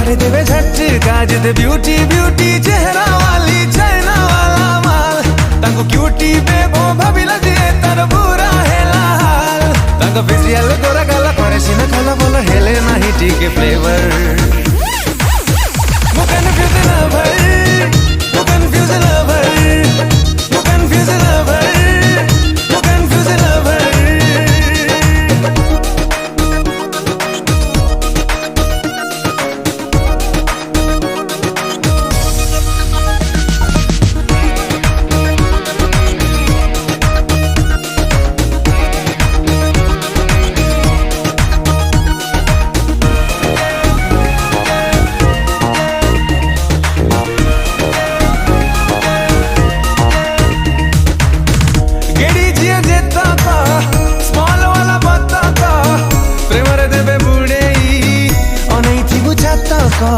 मारे देवे झटका जिते ब्यूटी ब्यूटी चेहरा वाली चाइना वाला माल ताको क्यूटी बेबो भाभी लगे तार पूरा हेला हाल ताको फेसियल गोरा गाला करे सीना खाला बोलो हेले नाही टीके फ्लेवर वो कंफ्यूज लवर वो कंफ्यूज लवर वो कंफ्यूज लवर वो कंफ्यूज लवर स्मॉल वाला बता का प्रेमर देवे बुड़े अनैथी बुझाता का